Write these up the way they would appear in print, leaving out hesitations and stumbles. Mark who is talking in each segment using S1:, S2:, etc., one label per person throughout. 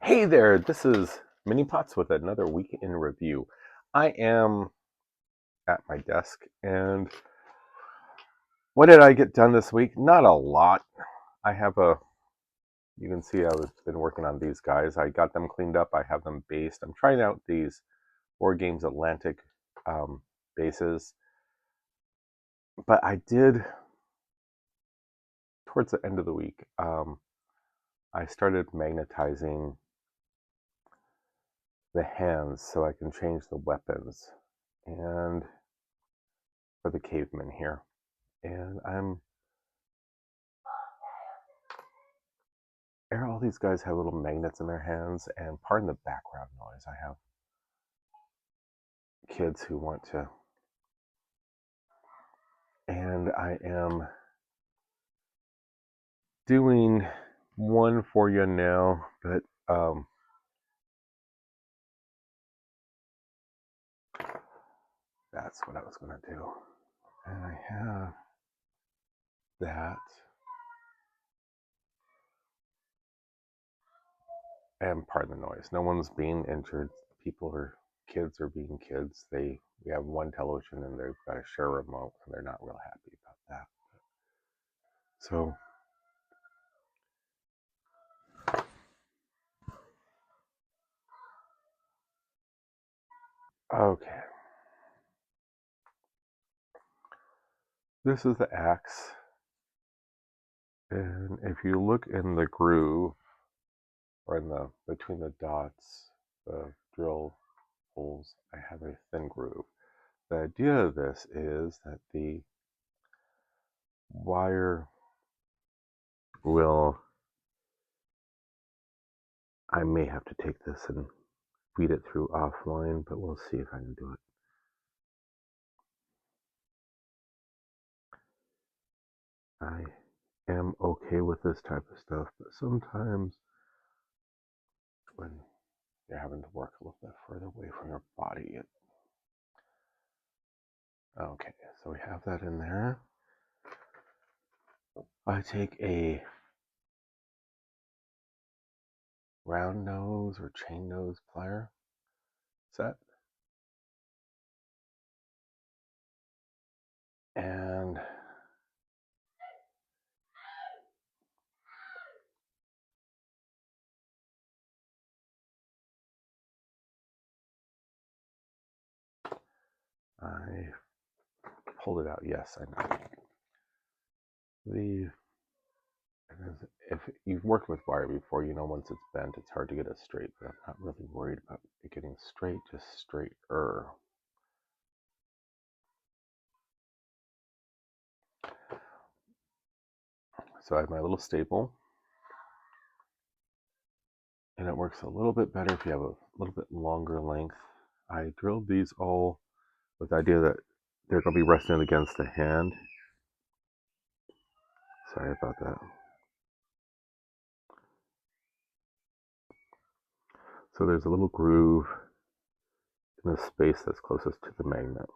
S1: Hey there, this is Mini Pots with another week in review. I am at my desk, and what did I get done this week? Not a lot. I have you can see I've been working on these guys. I got them cleaned up, I have them based. I'm trying out these Board Games Atlantic bases, but I did, towards the end of the week, I started magnetizing the hands so I can change the weapons, and for the cavemen here. And all these guys have little magnets in their hands, and pardon the background noise. I have kids who want to, and I am doing one for you now, but that's what I was going to do. And I have that, and pardon the noise. No one's being injured. Kids are being kids. We have one television, and they've got a share remote, and they're not real happy about that. So okay, this is the axe, and if you look in the groove, or in the between the dots, the drill holes, I have a thin groove. The idea of this is that the wire will, I may have to take this and feed it through offline, but we'll see if I can do it. I am okay with this type of stuff, but sometimes when you're having to work a little bit further away from your body, okay, so we have that in there. I take a round nose or chain nose plier set, and I pulled it out. Yes, I know. If you've worked with wire before, you know once it's bent, it's hard to get it straight, but I'm not really worried about it getting straight, just straighter. So I have my little staple, and it works a little bit better if you have a little bit longer length. I drilled these all with the idea that they're going to be resting against the hand. Sorry about that. So there's a little groove in the space that's closest to the magnet.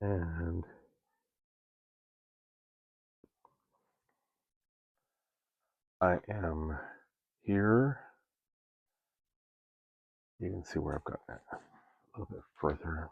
S1: And I am here. You can see where I've gotten it a little bit further.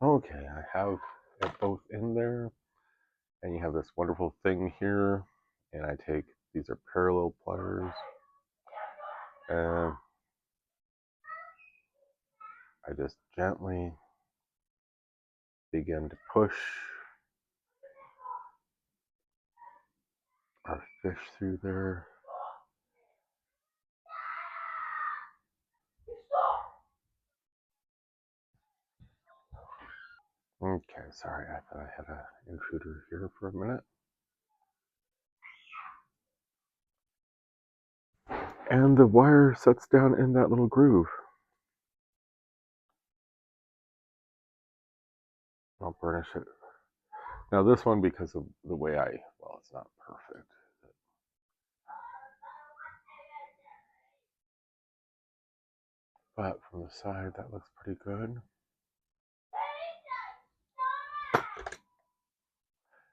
S1: Okay, I have it both in there, and you have this wonderful thing here, and I take, these are parallel pliers, and I just gently begin to push our fish through there. Okay, sorry, I thought I had an intruder here for a minute. And the wire sets down in that little groove. I'll burnish it. Now this one, because of the way well, it's not perfect. But from the side, that looks pretty good.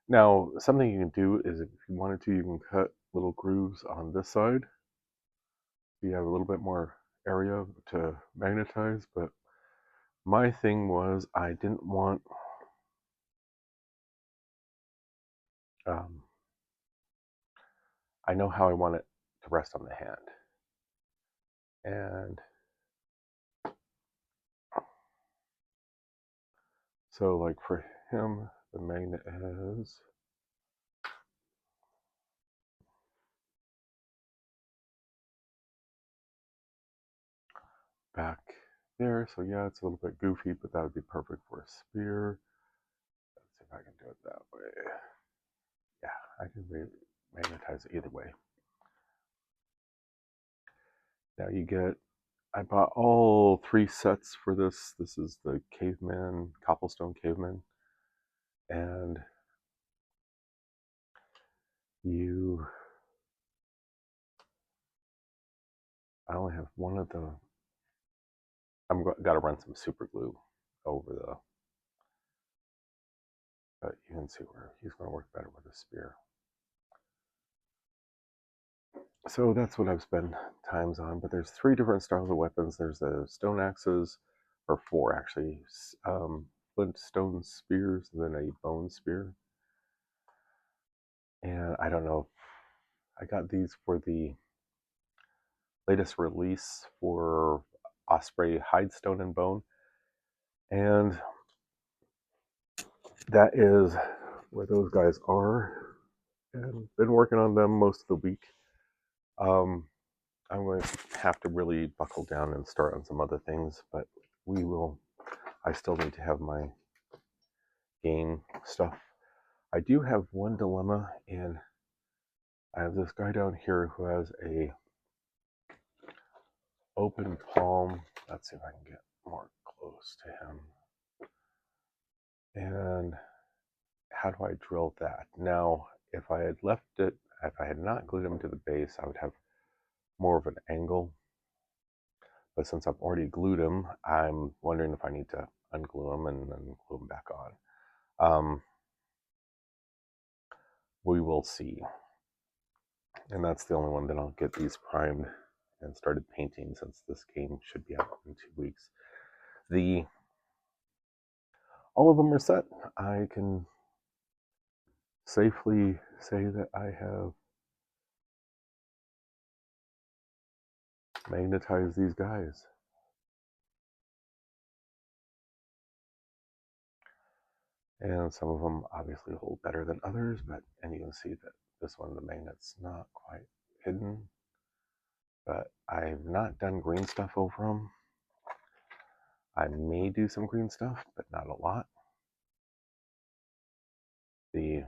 S1: Now, something you can do is if you wanted to, you can cut little grooves on this side. You have a little bit more area to magnetize, but my thing was I didn't want I know how I want it to rest on the hand. And so like for him, the magnet is back there. So yeah, it's a little bit goofy, but that would be perfect for a spear. Let's see if I can do it that way. Yeah, I can magnetize it either way. Now you get, I bought all 3 sets for this. This is the cavemen, Copplestone cavemen. And I only have one of the, got to run some super glue over the, but you can see where he's going to work better with a spear. So that's what I've spent times on, but there's 3 different styles of weapons. There's the stone axes, or 4 actually, flint stone spears, and then a bone spear. And I don't know, I got these for the latest release for Osprey hide, stone, and bone. And that is where those guys are. And been working on them most of the week. I'm going to have to really buckle down and start on some other things, but we will. I still need to have my game stuff. I do have one dilemma, and I have this guy down here who has a open palm. Let's see if I can get more close to him. And how do I drill that? Now, if I had left it, if I had not glued him to the base, I would have more of an angle. But since I've already glued him, I'm wondering if I need to unglue him and then glue him back on. We will see. And that's the only one that I'll get these primed and started painting, since this game should be out in 2 weeks. All of them are set. I can safely say that I have magnetized these guys. And some of them obviously hold better than others, and you can see that this one, the magnet's not quite hidden. But I've not done green stuff over them. I may do some green stuff, but not a lot. The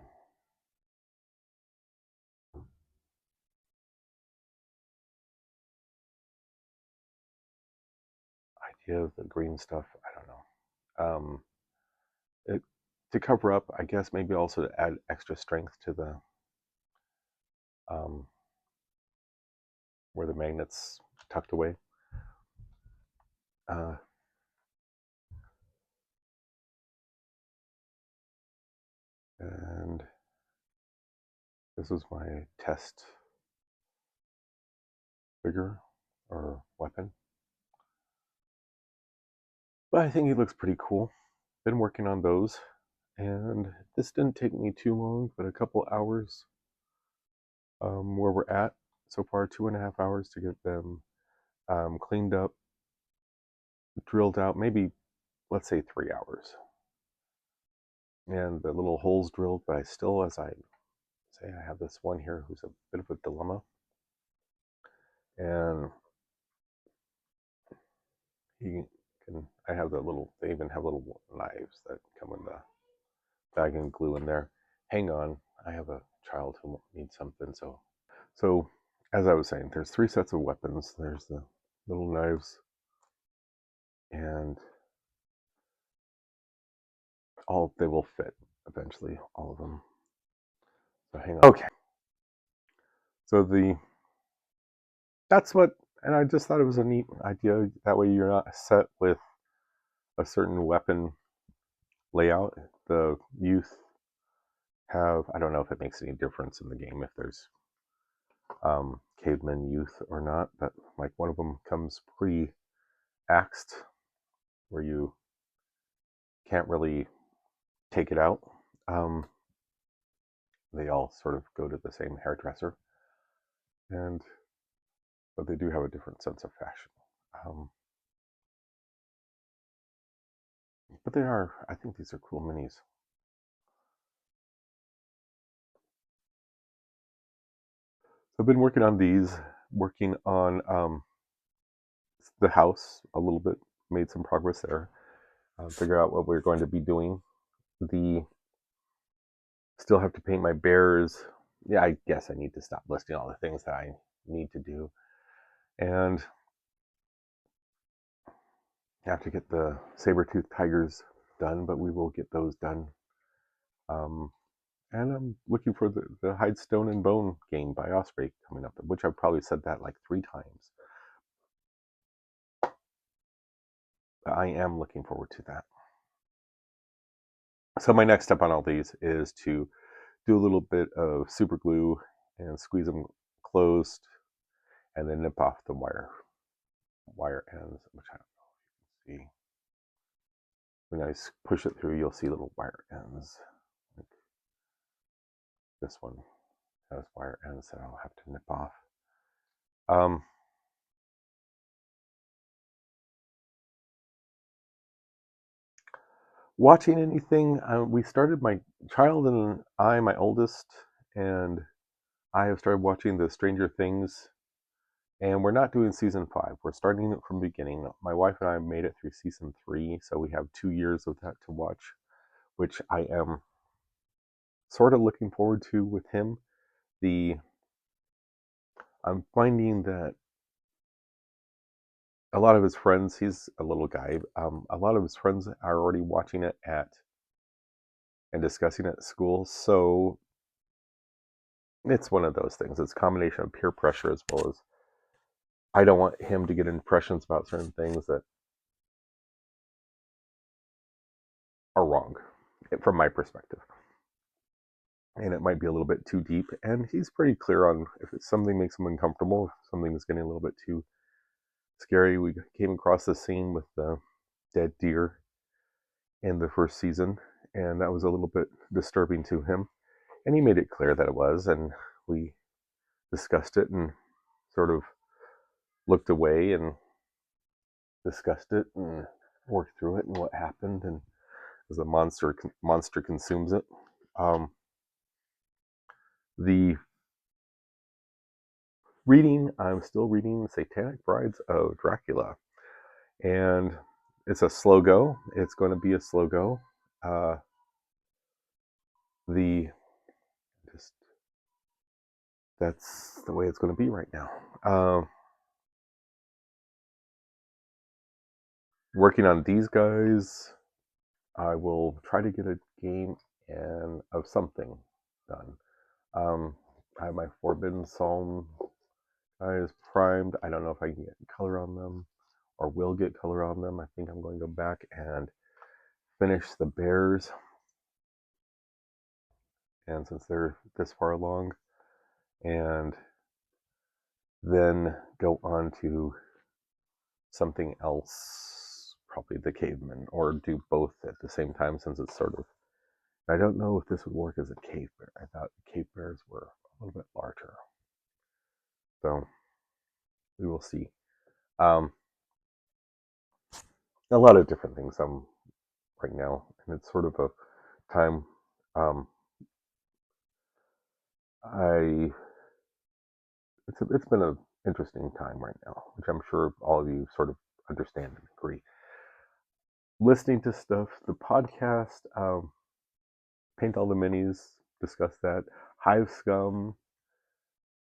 S1: idea of the green stuff, I don't know. To cover up, I guess maybe also to add extra strength to the where the magnet's tucked away. And this is my test figure or weapon. But I think he looks pretty cool. Been working on those, and this didn't take me too long, but a couple hours. Where we're at so far, 2.5 hours to get them cleaned up, drilled out, maybe let's say 3 hours. And the little holes drilled, but I still, as I say, I have this one here who's a bit of a dilemma. And he And I have the little. They even have little knives that come in the bag and glue in there. Hang on, I have a child who needs something. So as I was saying, there's 3 sets of weapons. There's the little knives, and they will fit eventually, all of them. So hang on. Okay. So that's what, and I just thought it was a neat idea. That way you're not set with a certain weapon layout. The youth have, I don't know if it makes any difference in the game if there's cavemen youth or not, but like one of them comes pre-axed where you can't really take it out. They all sort of go to the same hairdresser, but they do have a different sense of fashion. But I think these are cool minis. So I've been working on these, working on the house a little bit, made some progress there. Figure out what we're going to be doing. Still have to paint my bears. Yeah, I guess I need to stop listing all the things that I need to do. And I have to get the saber-toothed tigers done, but we will get those done. And I'm looking for the Hide, Stone, and Bone game by Osprey coming up, which I've probably said that like 3 times. But I am looking forward to that. So my next step on all these is to do a little bit of super glue and squeeze them closed, and then nip off the wire ends, which I don't know if you can see. When I push it through, you'll see little wire ends. Like this one has wire ends that I'll have to nip off. Watching anything, we started, my child and I, my oldest, and I have started watching the Stranger Things, and we're not doing season 5. We're starting it from the beginning. My wife and I made it through season 3, so we have 2 years of that to watch, which I am sort of looking forward to with him. I'm finding that a lot of his friends, he's a little guy, a lot of his friends are already watching it and discussing it at school, so it's one of those things. It's a combination of peer pressure as well as I don't want him to get impressions about certain things that are wrong from my perspective. And it might be a little bit too deep. And he's pretty clear on if something makes him uncomfortable, if something is getting a little bit too scary. We came across the scene with the dead deer in the first season, and that was a little bit disturbing to him. And he made it clear that it was, and we discussed it and sort of looked away and discussed it and worked through it and what happened, and as a monster consumes it. The reading, I'm still reading Satanic Brides of Dracula, and it's a slow go. It's going to be a slow go. That's the way it's going to be right now. Working on these guys, I will try to get a game of something done. I have my Forbidden Psalm guys primed. I don't know if I can get color on them or will get color on them. I think I'm going to go back and finish the bears. And since they're this far along, and then go on to something else, probably the cavemen, or do both at the same time, since it's sort of, I don't know if this would work as a cave bear. I thought cave bears were a little bit larger. So we will see. A lot of different things right now, and it's sort of a time. It's been an interesting time right now, which I'm sure all of you sort of understand and agree. listening to stuff, the podcast, Paint All the Minis, discuss that. Hive Scum.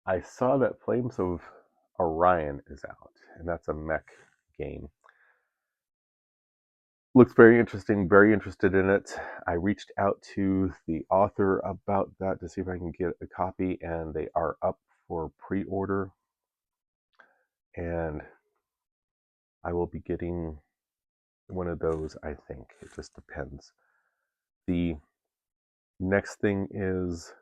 S1: I saw that Flames of Orion is out, and that's a mech game. Looks very interesting, very interested in it. I reached out to the author about that to see if I can get a copy, and they are up for pre-order. And I will be getting one of those, I think. It just depends. The next thing is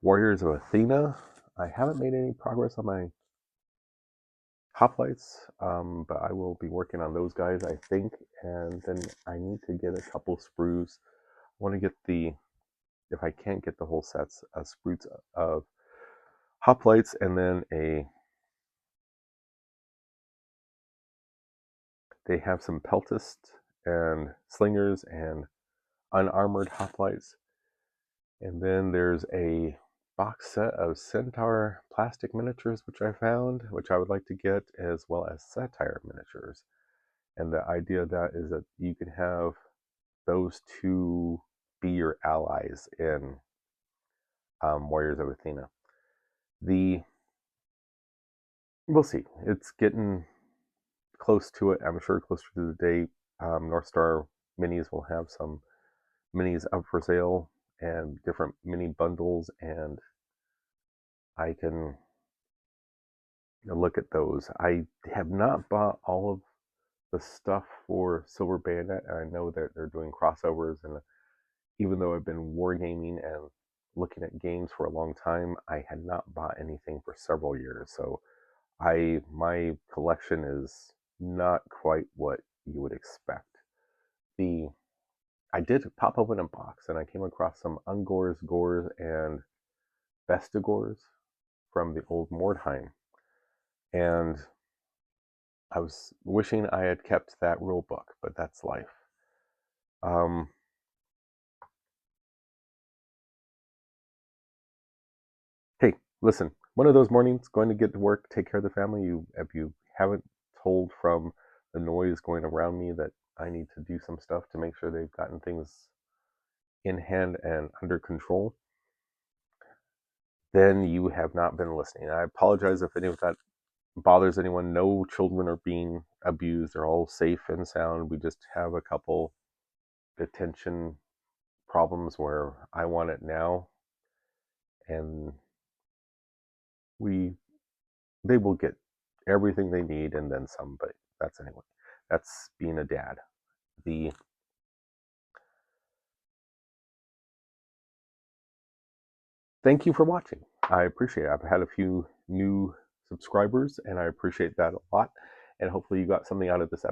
S1: Warriors of Athena. I haven't made any progress on my hoplites, but I will be working on those guys, I think. And then I need to get a couple sprues. I want to get if I can't get the whole sets, sprues of hoplites, and then they have some peltists and slingers and unarmored hoplites. And then there's a box set of Centaur plastic miniatures, which I found, which I would like to get, as well as satire miniatures. And the idea of that is that you can have those two be your allies in Warriors of Athena. We'll see. It's getting close to it. I'm sure closer to the date. North Star Minis will have some minis up for sale and different mini bundles, and I can look at those. I have not bought all of the stuff for Silver Bayonet, and I know that they're doing crossovers, and even though I've been wargaming and looking at games for a long time, I had not bought anything for several years. So my collection is not quite what you would expect. I did pop open a box and I came across some Ungors, Gores, and Bestigors from the old Mordheim. And I was wishing I had kept that rule book, but that's life. Hey, listen, one of those mornings, going to get to work, take care of the family. If you haven't told from the noise going around me that I need to do some stuff to make sure they've gotten things in hand and under control, then you have not been listening. I apologize if any of that bothers anyone. No children are being abused. They're all safe and sound. We just have a couple attention problems where I want it now, and they will get everything they need and then some, but that's being a dad. Thank you for watching. I appreciate it. I've had a few new subscribers, and I appreciate that a lot. And hopefully you got something out of this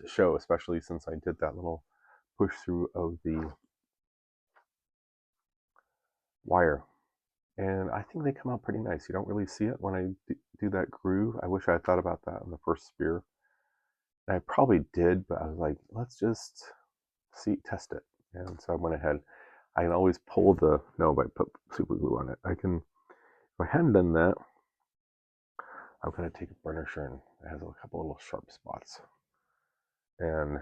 S1: show, especially since I did that little push through of the wire. And I think they come out pretty nice. You don't really see it when I do that groove. I wish I had thought about that on the first spear. And I probably did, but I was like, let's just test it. And so I went ahead. I can always pull if I put super glue on it. If I hadn't done that, I'm going to take a burnisher, and it has a couple little sharp spots, and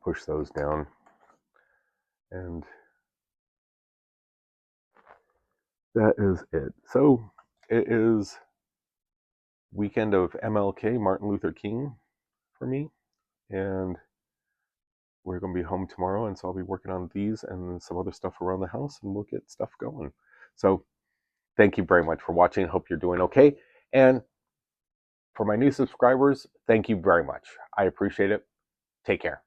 S1: push those down. And that is it. So it is weekend of MLK, Martin Luther King, for me, and we're going to be home tomorrow, and so I'll be working on these and some other stuff around the house, and we'll get stuff going. So thank you very much for watching. Hope you're doing okay. And for my new subscribers, thank you very much. I appreciate it. Take care.